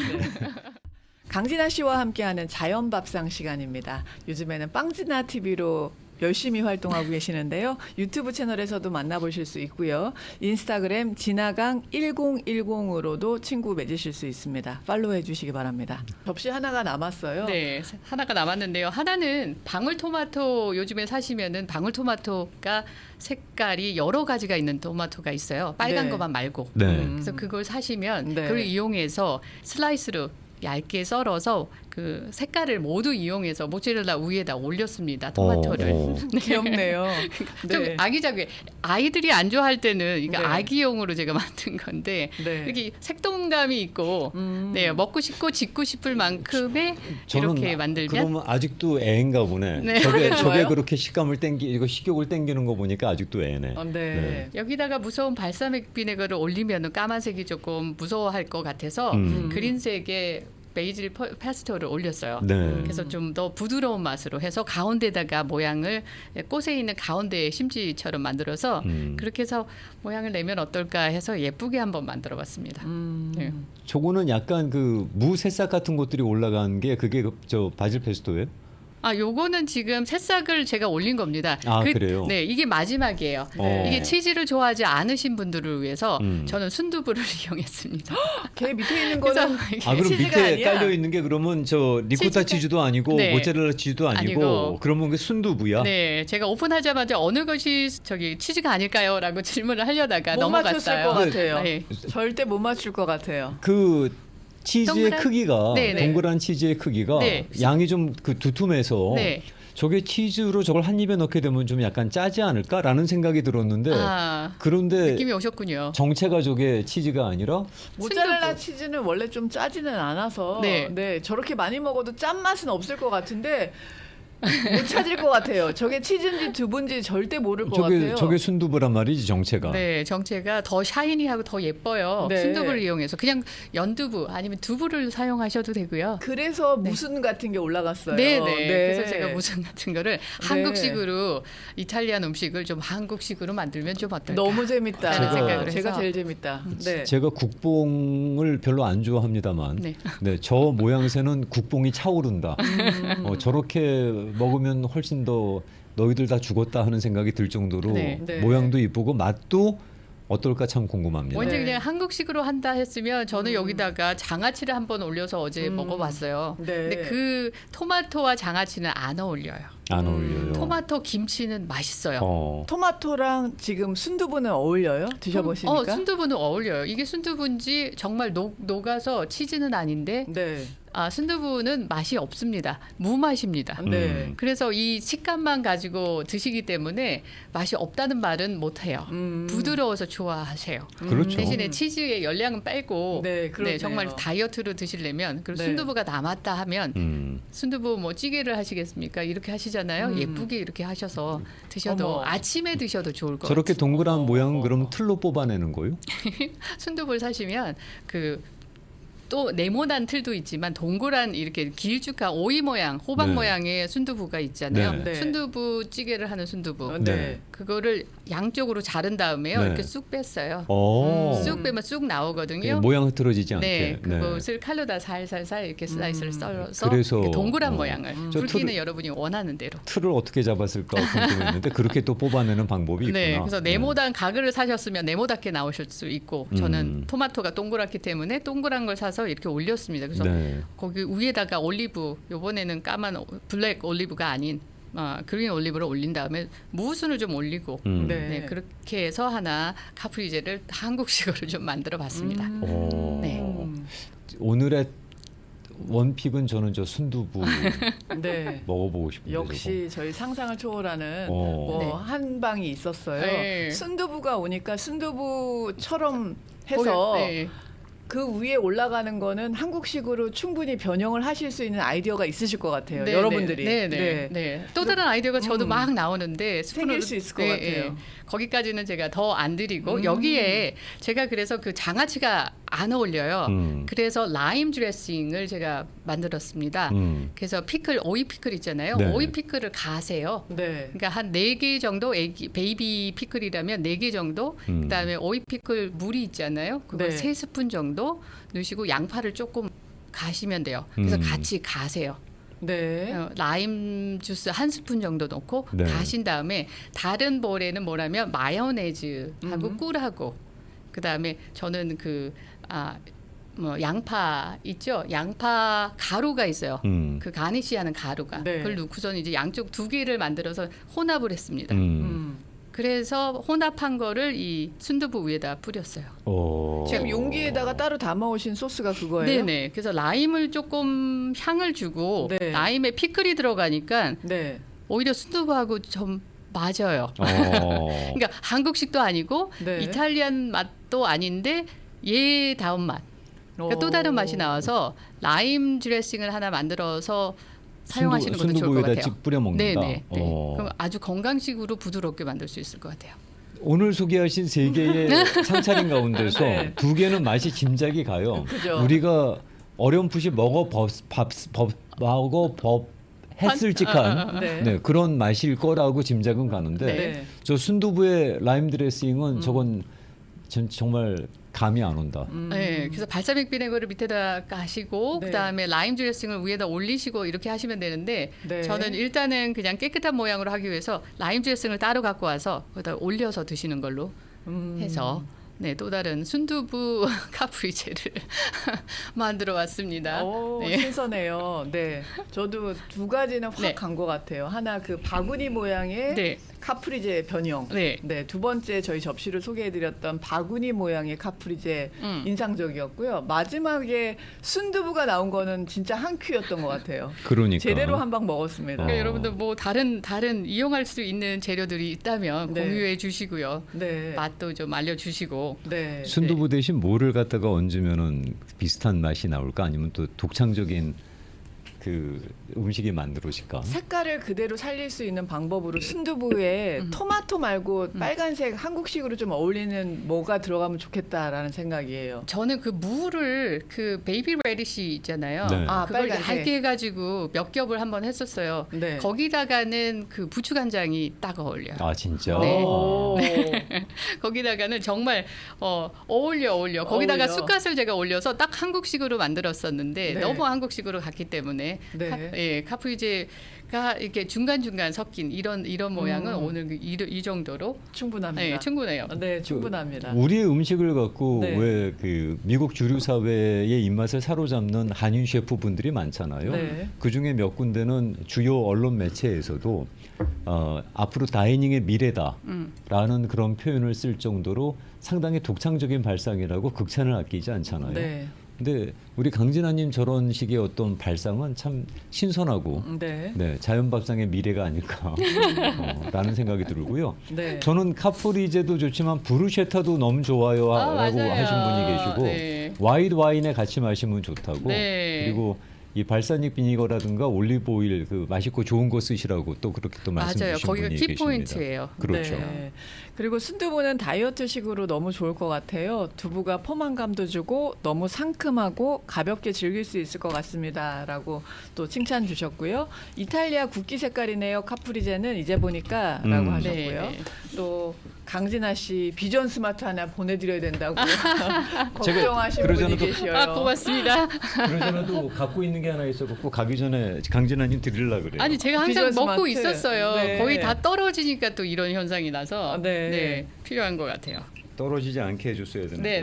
강진아 씨와 함께하는 자연밥상 시간입니다. 요즘에는 빵진아 TV로 열심히 활동하고 계시는데요. 유튜브 채널에서도 만나보실 수 있고요. 인스타그램 진화강 1010으로도 친구 맺으실 수 있습니다. 팔로우해 주시기 바랍니다. 접시 하나가 남았어요. 네, 하나가 남았는데요. 하나는 방울토마토 요즘에 사시면은 방울토마토가 색깔이 여러 가지가 있는 토마토가 있어요. 빨간 네. 것만 말고. 네. 그래서 그걸 사시면 네. 그걸 이용해서 슬라이스로 얇게 썰어서 그 색깔을 모두 이용해서 모짜렐라 위에다 올렸습니다. 토마토를. 귀엽네요. 좀 네. 아기자기해. 아이들이 안 좋아할 때는 이거 네. 아기용으로 제가 만든 건데 네. 이렇게 색동감이 있고 네, 먹고 싶고 짓고 싶을 만큼의 이렇게 만들면 그러면 아직도 애인가 보네. 네. 저게 좋아요? 그렇게 이거 식욕을 땡기는 거 보니까 아직도 애네. 네. 네. 여기다가 무서운 발사믹 비네거를 올리면 까만색이 조금 무서워할 것 같아서 그린색의 베이질 페스토를 올렸어요. 네. 그래서 좀 더 부드러운 맛으로 해서 가운데다가 모양을 꽃에 있는 가운데 심지처럼 만들어서 그렇게 해서 모양을 내면 어떨까 해서 예쁘게 한번 만들어봤습니다. 네. 저거는 약간 그 무 새싹 같은 것들이 올라간 게 그게 저 바질 페스토예요? 아, 요거는 지금 새싹을 제가 올린 겁니다. 아, 그래요? 네, 이게 마지막이에요. 네. 이게 치즈를 좋아하지 않으신 분들을 위해서 음. 저는 순두부를 이용했습니다. 걔 밑에 있는 거는 그래서 아 그럼 치즈가 밑에 아니야? 깔려 있는 게 그러면 저 리코타 치즈가- 치즈도 아니고 네. 모짜렐라 치즈도 아니고 아니고. 그러면 그 순두부야? 네, 제가 오픈하자마자 어느 것이 저기 치즈가 아닐까요?라고 질문을 하려다가 못 맞췄을 넘어갔어요. 것 같아요. 네. 절대 못 맞출 것 같아요. 그 치즈의 동그란- 크기가 네, 네. 동그란 치즈의 크기가 네. 양이 좀 그 두툼해서 네. 저게 치즈로 저걸 한 입에 넣게 되면 좀 약간 짜지 않을까라는 생각이 들었는데 아, 그런데 느낌이 오셨군요. 정체가 저게 치즈가 아니라 모짜렐라 순두부. 치즈는 원래 좀 짜지는 않아서 네. 저렇게 많이 먹어도 짠 맛은 없을 것 같은데 못 찾을 것 같아요. 저게 치즈인지 두부인지 절대 모를 것 같아요. 저게 순두부란 말이지 정체가. 네, 정체가 더 샤이니하고 더 예뻐요. 네. 순두부를 이용해서 그냥 연두부 아니면 두부를 사용하셔도 되고요. 그래서 무슨 같은 게 올라갔어요. 네, 네. 그래서 제가 무슨 같은 거를 네. 한국식으로 이탈리안 음식을 좀 한국식으로 만들면 좀 어떨까? 너무 재밌다. 라는 생각을 제가 해서. 제일 재밌다. 네. 제가 국뽕을 별로 안 좋아합니다만 네. 네, 저 모양새는 국뽕이 차오른다. 저렇게 먹으면 훨씬 더 너희들 다 죽었다 하는 생각이 들 정도로 네. 네. 모양도 이쁘고 맛도 어떨까 참 궁금합니다. 원래 네. 그냥 한국식으로 한다 했으면 저는 여기다가 장아찌를 한번 올려서 어제 먹어봤어요. 네. 근데 그 토마토와 장아찌는 안 어울려요. 안 어울려요. 토마토 김치는 맛있어요. 토마토랑 지금 순두부는 어울려요? 드셔보시니까. 순두부는 어울려요. 이게 순두부인지 정말 녹아서 치즈는 아닌데 네. 순두부는 맛이 없습니다. 무맛입니다. 네. 그래서 이 식감만 가지고 드시기 때문에 맛이 없다는 말은 못해요. 부드러워서 좋아하세요. 그렇죠. 대신에 치즈의 열량은 빼고 네, 그렇네요. 정말 다이어트로 드시려면 그리고 네. 순두부가 남았다 하면 순두부 뭐 찌개를 하시겠습니까? 이렇게 하시잖아요. 예쁘게 이렇게 하셔서 드셔도 어머. 아침에 드셔도 좋을 것 저렇게 같아요. 동그란 모양 그럼 틀로 뽑아내는 거요? 순두부를 사시면 또 네모난 틀도 있지만 동그란 이렇게 길쭉한 오이 모양, 호박 네. 모양의 순두부가 있잖아요. 네. 네. 순두부 찌개를 하는 순두부. 네. 그거를 양쪽으로 자른 다음에요. 네. 이렇게 쑥 뺐어요. 쑥 쑥 빼면 쑥 나오거든요. 예, 모양 흐트러지지 않게. 네, 그것을 칼로다 살살살 이렇게 슬라이스를 썰어서 그래서, 이렇게 동그란 모양을 저 굵기는 여러분이 원하는 대로. 틀을 어떻게 잡았을까 궁금했는데 그렇게 또 뽑아내는 방법이 있구나. 네, 그래서 네모단 가글을 사셨으면 네모답게 나오실 수 있고 저는 토마토가 동그랗기 때문에 동그란 걸 사서 이렇게 올렸습니다. 그래서 네. 거기 위에다가 올리브, 이번에는 까만 블랙 올리브가 아닌 그린 올리브를 올린 다음에 무순을 좀 올리고 네. 네, 그렇게 해서 하나 카프리제를 한국식으로 좀 만들어봤습니다. 오. 네. 오늘의 원픽은 저는 저 순두부 네. 먹어보고 싶은데 역시 저희 상상을 초월하는 저거. 뭐 네. 한 방이 있었어요. 네. 순두부가 오니까 순두부처럼 해서 네. 그 위에 올라가는 거는 한국식으로 충분히 변형을 하실 수 있는 아이디어가 있으실 것 같아요. 네, 여러분들이. 네, 네, 네. 또 다른 아이디어가 저도 막 나오는데 생길 수 있을 것 같아요. 거기까지는 제가 더 안 드리고 여기에 제가 그래서 그 장아찌가 안 어울려요. 그래서 라임 드레싱을 제가 만들었습니다. 그래서 피클, 오이 피클 있잖아요. 네. 오이 피클을 가세요. 네. 그러니까 한 4개 정도 베이비 피클이라면 4개 정도 그다음에 오이 피클 물이 있잖아요. 그거 네. 3스푼 정도 넣으시고 양파를 조금 가시면 돼요. 그래서 같이 가세요. 네. 라임 주스 한 스푼 정도 넣고 네. 가신 다음에 다른 볼에는 뭐라면 마요네즈하고 꿀하고 그다음에 저는 뭐 양파 있죠? 양파 가루가 있어요. 그 가니쉬하는 가루가 네. 그걸 넣고서는 이제 양쪽 두 개를 만들어서 혼합을 했습니다. 그래서 혼합한 거를 이 순두부 위에다 뿌렸어요. 지금 용기에다가 따로 담아오신 소스가 그거예요? 네네. 그래서 라임을 조금 향을 주고 네. 라임에 피클이 들어가니까 네. 오히려 순두부하고 좀 맞아요. 그러니까 한국식도 아니고 네. 이탈리안 맛도 아닌데 다운 맛. 그러니까 또 다른 맛이 나와서 라임 드레싱을 하나 만들어서 사용하시는 것도 좋을 것 순두부에다 같아요. 찍 뿌려 먹는다. 네네. 그럼 아주 건강식으로 부드럽게 만들 수 있을 것 같아요. 오늘 소개하신 3개의 상차림 가운데서 네. 2개는 맛이 짐작이 가요. 그죠. 우리가 어렴풋이 했을직한 네. 네, 그런 맛일 거라고 짐작은 가는데 네. 저 순두부의 라임 드레싱은 저건 정말 감이 안 온다. 네, 그래서 발사믹 비네거를 밑에다 까시고 네. 그다음에 라임 드레싱을 위에다 올리시고 이렇게 하시면 되는데 네. 저는 일단은 그냥 깨끗한 모양으로 하기 위해서 라임 드레싱을 따로 갖고 와서 거기다 올려서 드시는 걸로 해서 또 다른 순두부 카프리제를 만들어 왔습니다. 오, 네. 신선해요. 네, 저도 2가지는 확 네. 간 것 같아요. 하나 그 바구니 모양의 네. 카프리제 변형. 네. 네, 2번째 저희 접시를 소개해드렸던 바구니 모양의 카프리제 인상적이었고요. 마지막에 순두부가 나온 거는 진짜 한 큐였던 것 같아요. 그러니까. 제대로 한 방 먹었습니다. 그러니까 여러분들 뭐 다른 이용할 수 있는 재료들이 있다면 네. 공유해 주시고요. 네, 맛도 좀 알려주시고. 네. 순두부 대신 뭐를 갖다가 얹으면은 비슷한 맛이 나올까 아니면 또 독창적인 그 음식이 만들어질까? 색깔을 그대로 살릴 수 있는 방법으로 순두부에 토마토 말고 빨간색 한국식으로 좀 어울리는 뭐가 들어가면 좋겠다라는 생각이에요. 저는 그 무를 그 베이비 레디시 있잖아요. 네. 아, 그걸 빨간색. 얇게 해가지고 몇 겹을 한번 했었어요. 네. 거기다가는 그 부추간장이 딱 어울려요. 아 진짜? 네. 오. 거기다가는 정말 어울려. 거기다가 어울려. 쑥갓을 제가 올려서 딱 한국식으로 만들었었는데 네. 너무 한국식으로 갔기 때문에 네. 카프리제가 이렇게 중간중간 섞인 이런 모양은 오늘 이 정도로 충분합니다. 충분해요. 네, 충분합니다. 우리의 음식을 갖고 네. 왜 그 미국 주류 사회의 입맛을 사로잡는 한인 셰프분들이 많잖아요. 네. 그 중에 몇 군데는 주요 언론 매체에서도 앞으로 다이닝의 미래다라는 그런 표현을 쓸 정도로 상당히 독창적인 발상이라고 극찬을 아끼지 않잖아요. 네. 근데 우리 강진아님 저런 식의 어떤 발상은 참 신선하고 네. 자연밥상의 미래가 아닐까라는 생각이 들고요. 네. 저는 카프리제도 좋지만 브루셰타도 너무 좋아요 라고 맞아요. 하신 분이 계시고 네. 와이드 와인에 같이 마시면 좋다고 네. 그리고 이 발사닉 비니거라든가 올리브 오일 그 맛있고 좋은 거 쓰시라고 또 그렇게 또 말씀 맞아요. 주신 거기가 분이 키 계십니다. 포인트예요. 그렇죠. 네. 그리고 순두부는 다이어트식으로 너무 좋을 것 같아요. 두부가 포만감도 주고 너무 상큼하고 가볍게 즐길 수 있을 것 같습니다라고 또 칭찬 주셨고요. 이탈리아 국기 색깔이네요. 카프리제는 이제 보니까라고 하셨고요. 네. 또 강진아 씨 비전 스마트 하나 보내드려야 된다고 걱정하시는 그러잖아도 분이 계셔요. 고맙습니다. 그러잖아도 갖고 있는 게 하나 있어갖고 가기 전에 강진아님 드리려고 그래요. 아니 제가 항상 비전 먹고 스마트. 있었어요. 네. 거의 다 떨어지니까 또 이런 현상이 나서 네. 필요한 것 같아요. 떨어지지 않게 해줬어야 되는 네.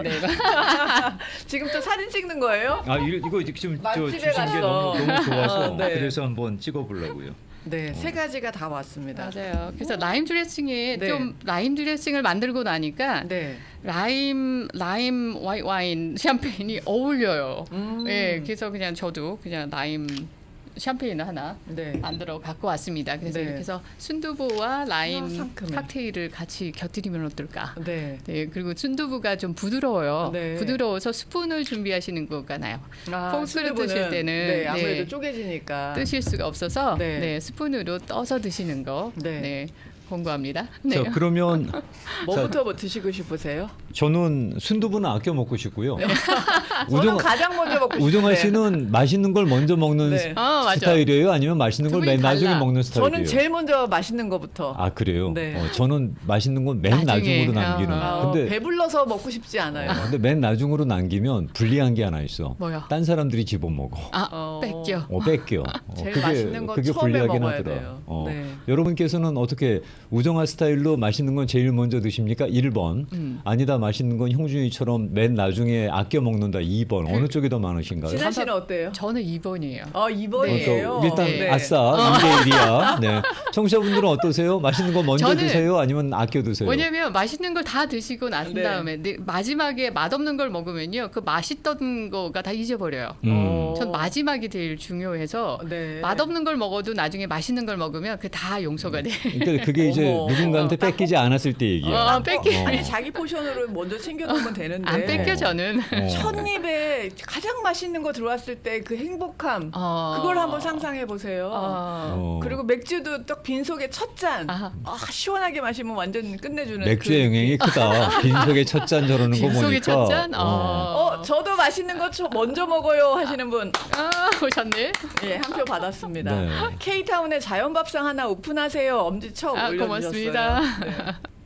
지금 또 사진 찍는 거예요? 이거 지금 저 맛집에 주신 게 갔어. 너무 좋아서 네. 그래서 한번 찍어보려고요. 네, 3가지가 다 왔습니다. 맞아요. 그래서 라임 드레싱에 네. 좀 라임 드레싱을 만들고 나니까 네. 라임 화이트 와인 샴페인이 어울려요. 음. 네, 그래서 그냥 저도 그냥 라임 샴페인을 하나 네. 만들어 갖고 왔습니다. 그래서 네. 이렇게 해서 순두부와 라임 상큼해. 칵테일을 같이 곁들이면 어떨까? 네. 네, 그리고 순두부가 좀 부드러워요. 네. 부드러워서 스푼을 준비하시는 거가 나요. 포크를 순두부는 드실 때는 네, 아무래도 네. 쪼개지니까. 뜨실 수가 없어서 네. 네, 스푼으로 떠서 드시는 거. 네. 네. 권고합니다. 네. 자, 그러면 뭐부터 뭐 드시고 싶으세요? 저는 순두부는 아껴 먹고 싶고요. 저는 가장 먼저 먹고 싶어요. 우정아 씨는 맛있는 걸 먼저 먹는 네. 맞아. 스타일이에요? 아니면 맛있는 걸 두 맨 분이 나중에 달라. 먹는 스타일이에요? 저는 제일 먼저 맛있는 거부터. 아 그래요? 네. 저는 맛있는 건 맨 나중에. 나중으로 남기는. 근데 배불러서 먹고 싶지 않아요. 근데 맨 나중으로 남기면 불리한 게 하나 있어. 뭐요? 딴 사람들이 집어 먹어. 뺏겨. 뺏겨. 제일 맛있는 건 그게 처음에 불리하긴 먹어야 하더라. 돼요. 네. 여러분께서는 어떻게 우정아 스타일로 맛있는 건 제일 먼저 드십니까? 1번. 아니다 맛있는 건 형준이처럼 맨 나중에 아껴 먹는다. 2번. 어느 쪽이 더 많으신가요? 진아 씨는 어때요? 저는 2번이에요. 2번이에요. 일단 네. 아싸 2대1이야. 네. 청취자분들은 어떠세요? 맛있는 거 먼저 저는- 드세요? 아니면 아껴 드세요? 왜냐면 맛있는 걸 다 드시고 나선 네. 다음에 마지막에 맛없는 걸 먹으면요. 그 맛있던 거가 다 잊어버려요. 전 마지막이 제일 중요해서 네. 맛없는 걸 먹어도 나중에 맛있는 걸 먹으면 그 다 용서가 돼. 그러니까 그게 이제 어머. 누군가한테 뺏기지 않았을 때 얘기야. 아니 자기 포션으로 먼저 챙겨놓으면 되는데 안 뺏겨 저는. 첫 입에 가장 맛있는 거 들어왔을 때 그 행복함 그걸 한번 상상해 보세요. 그리고 맥주도 딱 빈속에 첫 잔. 시원하게 마시면 완전 끝내주는. 맥주의 영향이 크다. 빈속에 첫 잔 저러는 거 보니까. 빈속에 첫 잔? 저도 맛있는 거 먼저 먹어요 하시는 분. 오셨네. 예, 한 표 받았습니다. 네. K타운에 자연밥상 하나 오픈하세요. 엄지척 올려주셨어요. 고맙습니다. 네.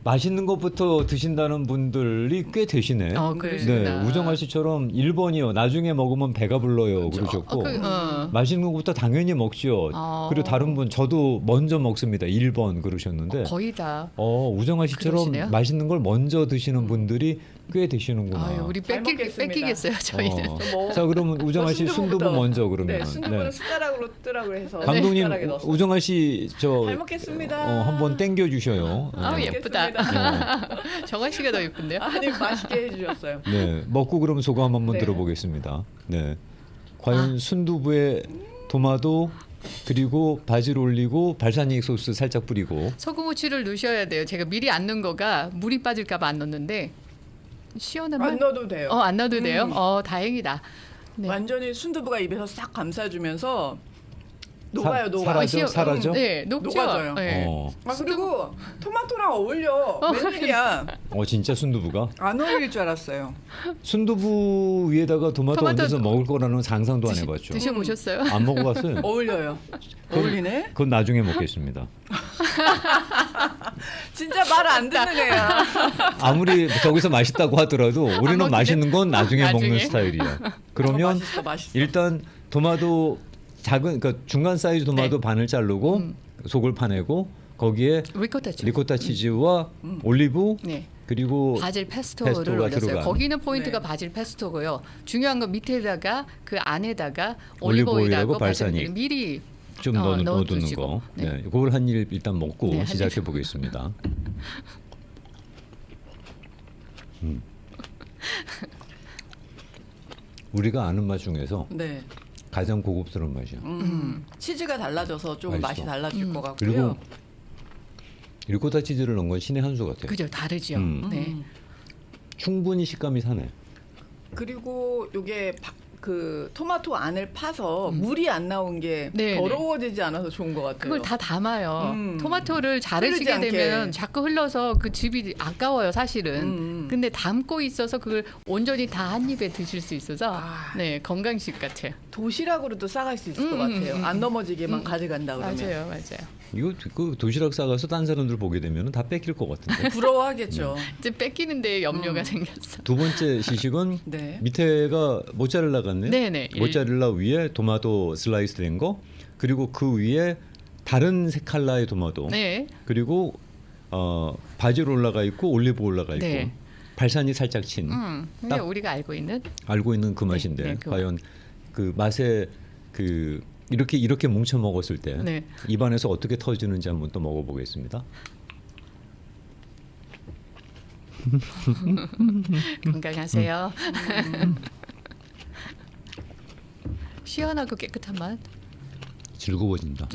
맛있는 것부터 드신다는 분들이 꽤 되시네. 그러시구나. 네, 우정아 씨처럼 1번이요. 나중에 먹으면 배가 불러요. 그러셨고 맛있는 것부터 당연히 먹죠. 그리고 다른 분 저도 먼저 먹습니다. 1번 그러셨는데 거의 다. 우정아 씨처럼 그러시네요? 맛있는 걸 먼저 드시는 분들이 꽤 되시는구나. 아유, 우리 잘 먹겠습니다. 뺏기겠어요 저희는. 자 그러면 우정아 씨 순두부 먼저 그러면. 네, 순두부는 숟가락으로 뜨라고 해서 감독님 숟가락에 넣었어요. 우정아 씨 저 잘 먹겠습니다. 한번 땡겨 주셔요. 예쁘다. 정아 씨가 더 예쁜데요? 아니 맛있게 해주셨어요. 네, 먹고 그럼 소감 한번 네. 들어보겠습니다. 네, 과연 순두부에 토마토 그리고 바질 올리고 발사믹 소스 살짝 뿌리고 소금 후추를 넣으셔야 돼요. 제가 미리 안 넣은 거가 물이 빠질까봐 안 넣었는데 시원하면 안 넣어도 돼요. 안 넣어도 돼요? 다행이다. 네. 완전히 순두부가 입에서 싹 감싸주면서 녹아요, 녹아. 사라져? 네, 녹죠. 녹아져요. 네. 그리고 토마토랑 어울려. 웬일이야. 진짜 순두부가 안 어울릴 줄 알았어요. 순두부 위에다가 토마토 얹어서 먹을 거라는 상상도 안 해봤죠. 드셔보셨어요? 안 먹어봤어요. 어울려요. 어울리네. 그건 나중에 먹겠습니다. 진짜 말 안 듣는 애야. 아무리 저기서 맛있다고 하더라도 우리는 먹기는? 맛있는 건 나중에 나중에. 먹는 스타일이야. 그러면 맛있어. 일단 토마토 그러니까 중간 사이즈 토마토 네. 반을 자르고 속을 파내고 거기에 리코타 치즈와 올리브 네. 그리고 바질 페스토를 페스토가 올렸어요. 들어간. 거기는 포인트가 네. 바질 페스토고요. 중요한 건 밑에다가 그 안에다가 올리브 오일하고 올리브오일하고 발사믹. 발사믹 미리 좀 넣어두는 넣어두시고. 거. 네. 네, 그걸 한 입 일단 먹고 네, 한 시작해 보겠습니다. 우리가 아는 맛 중에서 네. 가장 고급스러운 맛이야. 치즈가 달라져서 좀 맛있어. 맛이 달라질 것 같고요. 그리고 리코타 치즈를 넣은 건 신의 한 수 같아요. 그죠, 다르죠. 네. 충분히 식감이 사네. 그리고 요게 그 토마토 안을 파서 물이 안 나온 게 네, 더러워지지 않아서 좋은 것 같아요. 그걸 다 담아요. 토마토를 흐르지 자르시게 않게. 되면 자꾸 흘러서 그 즙이 아까워요, 사실은. 근데 담고 있어서 그걸 온전히 다 한 입에 드실 수 있어서 네, 건강식 같아요. 도시락으로도 싸갈 수 있을 것 같아요. 안 넘어지게만 가져간다 그러면. 맞아요. 이거 그 도시락 싸가서 딴 사람들 보게 되면은 다 뺏길 것 같은데. 부러워하겠죠. 이제 뺏기는데 염려가 생겼어. 두 번째 시식은 네. 밑에가 모짜렐라 같네요. 네네. 모짜렐라 위에 토마토 슬라이스 된 거, 그리고 그 위에 다른 색 컬러의 토마토, 네. 그리고 바질 올라가 있고 올리브 올라가 있고 네. 발사믹 살짝 친. 근데 딱 우리가 알고 있는 알고 있는 그 맛인데 네, 그 과연 그 맛에 그 이렇게 뭉쳐 먹었을 때 네. 입안에서 어떻게 터지는지 한번 또 먹어보겠습니다. 건강하세요. 시원하고 깨끗한 맛. 즐거워진다.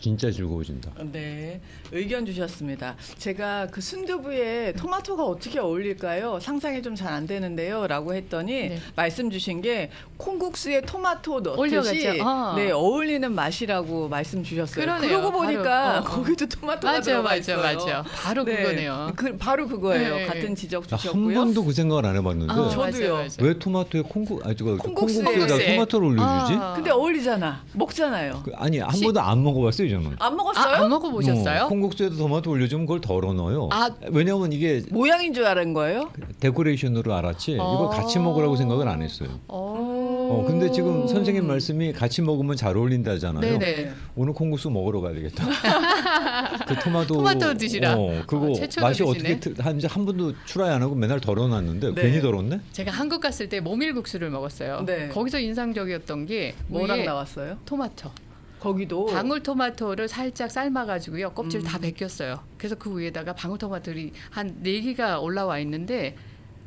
진짜 즐거워진다. 네, 의견 주셨습니다. 제가 그 순두부에 토마토가 어떻게 어울릴까요? 상상이 좀 잘 안 되는데요. 라고 했더니 네. 말씀 주신 게 콩국수에 토마토 넣듯이 올려가지고, 네, 어울리는 맛이라고 말씀 주셨어요. 그러네요. 그러고 보니까 바로, 거기도 토마토가 맞아, 들어가 맞아, 있어요. 맞아. 바로 네, 그거네요. 바로 그거예요. 네. 같은 지적 한 주셨고요. 번도 그 생각을 안 해봤는데 저도요. 맞아, 맞아. 왜 토마토에 콩국수에. 콩국수에다 토마토를 올려주지? 근데 어울리잖아. 먹잖아요. 아니 한 번도 안 먹어봤어요 저는. 안 먹었어요? 안 먹어보셨어요? 콩국수에도 토마토 올려주면 그걸 덜어 넣어요. 아. 왜냐면 이게 모양인 줄 알은 거예요? 데코레이션으로 알았지 이거 같이 먹으라고 생각을 안 했어요. 근데 지금 선생님 말씀이 같이 먹으면 잘 어울린다잖아요. 네네. 오늘 콩국수 먹으러 가야 되겠다. 그 토마토 드시라. 그거 최초로 맛이 드시네. 어떻게 하는지 한 번도 트라이 안 하고 맨날 덜어놨는데 네. 괜히 덜었네. 제가 한국 갔을 때 모밀국수를 먹었어요. 네. 거기서 인상적이었던 게 뭐랑 위에 나왔어요? 토마토. 거기도 방울토마토를 살짝 삶아가지고요. 껍질 다 벗겼어요. 그래서 그 위에다가 방울토마토를 한 4개가 올라와 있는데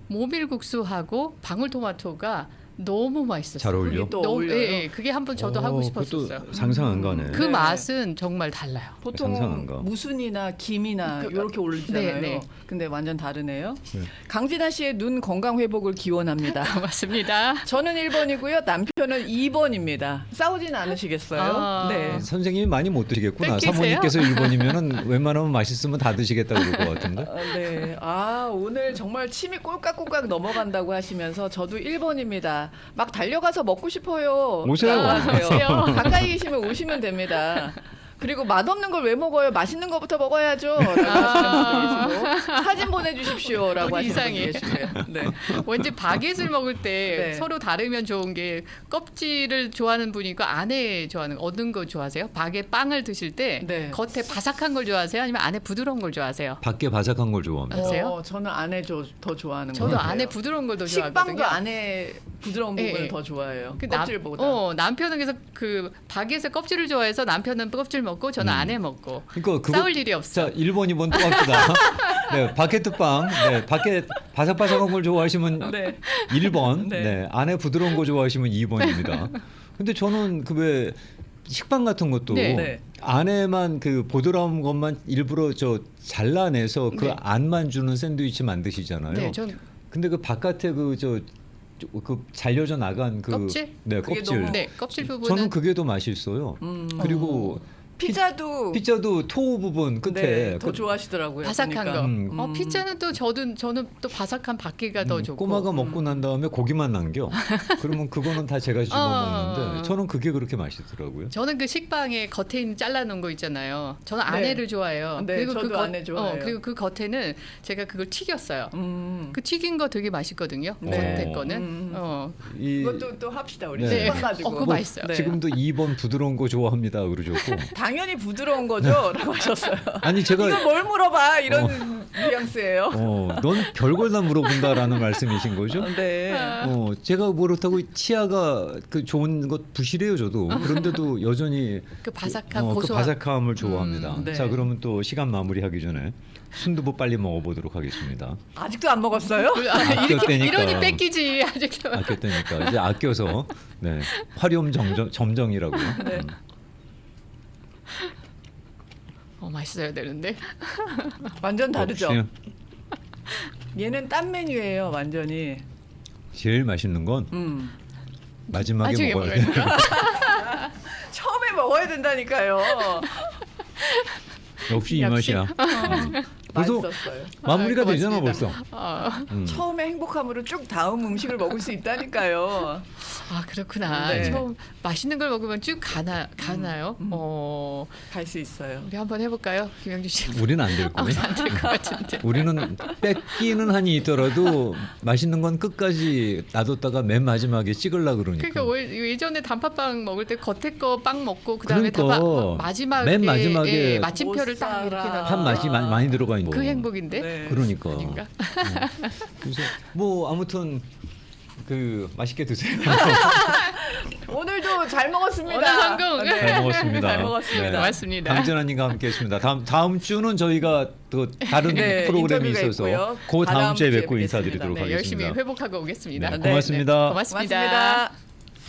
모밀국수하고 방울토마토가 너무 맛있었어요. 잘 어울려. 그게 또 어울려요. 예, 그게 한번 저도 하고 싶었었어요. 그것도 상상 안 가네. 그 네. 맛은 정말 달라요. 보통 상상한가? 무순이나 김이나 그- 이렇게 올리잖아요. 네, 네. 근데 완전 다르네요. 네. 강진아 씨의 눈 건강 회복을 기원합니다. 고맙습니다. 저는 1번이고요. 남편은 2번입니다. 싸우진 않으시겠어요? 아. 네. 선생님이 많이 못 드시겠구나. 뺏기세요? 사모님께서 1번이면은 웬만하면 맛있으면 다 드시겠다 그럴 것 같은데. 네. 아, 오늘 정말 침이 꼴깍꼴깍 넘어간다고 하시면서 저도 1번입니다. 막 달려가서 먹고 싶어요. 오세요. 라고 하세요. 오세요. 가까이 계시면 오시면 됩니다. 그리고 맛없는 걸 왜 먹어요? 맛있는 거부터 먹어야죠. 라고 하시는 분도 계시고 사진 보내주십시오라고 어디 하시는 분도 이상해. 계시고요. 네. 왠지 바게트를 먹을 때 네. 서로 다르면 좋은 게 껍질을 좋아하는 분이 있고 안에 좋아하는 어떤 거 좋아하세요? 바게트 빵을 드실 때 네. 겉에 바삭한 걸 좋아하세요? 아니면 안에 부드러운 걸 좋아하세요? 밖에 바삭한 걸 좋아합니다. 아세요? 저는 안에 더 좋아하는 거 저도 같아요. 안에 부드러운 걸 더 좋아하거든요. 식빵도 안에 부드러운 예, 부분을 예. 더 좋아해요. 그 껍질보다. 남편은 그래서 그 바게트 껍질을 좋아해서 남편은 껍질 먹고 저는 안에 먹고 그러니까 그거 싸울 일이 없어. 자 1번, 2번 또 합시다. 네, 바게트빵. 네, 밖에 바삭바삭한 걸 좋아하시면 네. 1번. 네. 네. 안에 부드러운 거 좋아하시면 2번입니다. 근데 저는 그 왜 식빵 같은 것도 네. 네. 안에만 그 보드라운 것만 일부러 저 잘라내서 그 네. 안만 주는 샌드위치 만드시잖아요. 네, 전 근데 그 바깥에 그 잘려져 나간 그 껍질? 네, 그게 껍질. 너무- 네, 껍질 부분은 저는 그게 더 맛있어요. 그리고 피자도 피자도 토 부분 끝에 네, 더 그 좋아하시더라고요. 바삭한 보니까. 거. 피자는 또 저는 또 바삭한 밖에가 더 좋고. 꼬마가 먹고 난 다음에 고기만 남겨. 그러면 그거는 다 제가 집어 먹는데 저는 그게 그렇게 맛있더라고요. 저는 그 식빵에 겉에 있는 잘라놓은 거 있잖아요. 저는 네. 안에를 좋아해요. 네, 그리고 저도 그 안에 좋아해요. 그리고 그 겉에는 제가 그걸 튀겼어요. 음. 그 튀긴 거 되게 맛있거든요. 네. 겉에 거는. 이 그것도 또 합시다 우리. 네. 식빵 가지고. 그거 맛있어요. 네. 지금도 2번 부드러운 거 좋아합니다 그러셨고. 당연히 부드러운 거죠라고 하셨어요. 아니 제가 이거 뭘 물어봐 이런 뉘앙스예요. 넌 별걸 다 물어본다라는 말씀이신 거죠? 네. 제가 그렇다고 치아가 그 좋은 것 부실해요 저도. 그런데도 여전히 그 바삭한 그 고소한. 바삭함을 좋아합니다. 네. 자 그러면 또 시간 마무리하기 전에 순두부 빨리 먹어보도록 하겠습니다. 아직도 안 먹었어요? 아꼈다니까. 이러니 뺏기지 아직도. 아꼈다니까 이제 아껴서 네 화렴 점정이라고요. 네. 맛있어야 되는데. 완전 다르죠. 역시 얘는 딴 메뉴예요, 완전히. 제일 맛있는 건 마지막에 나중에 먹어야 돼요. 처음에 먹어야 된다니까요. 역시 이 역시. 맛이야. 벌써 맛있었어요. 마무리가 되잖아 고맙습니다. 벌써. 처음에 행복함으로 쭉 다음 음식을 먹을 수 있다니까요. 아 그렇구나. 네. 처음 맛있는 걸 먹으면 쭉 가나요? 갈 수 있어요. 우리 한번 해볼까요, 김영주 씨? 우리는 안 될 거네. 안될 것 같은데. 우리는 뺏기는 한이 있더라도 맛있는 건 끝까지 놔뒀다가 맨 마지막에 찍으려 그러니까. 그러니까 예전에 단팥빵 먹을 때 겉에 거 빵 먹고 그다음에 그러니까. 마지막에 맨 마지막에 예, 마침표를 딱 이렇게 모짜라. 한 맛이 많이 들어가 있는 그 거. 행복인데. 네. 그러니까. 그러니까. 그래서 뭐 아무튼 그 맛있게 드세요. 오늘도 잘 먹었습니다. 오늘 성공. 네. 잘 먹었습니다. 잘 먹었습니다. 고맙습니다. 강진아님과 함께했습니다. 다음 주는 저희가 또 다른 네, 프로그램이 인터뷰가 있어서 있고요. 그 다음 주에 주에 뵙고 뵙겠습니다. 인사드리도록 네, 하겠습니다. 열심히 회복하고 오겠습니다. 네, 고맙습니다. 고맙습니다. 고맙습니다.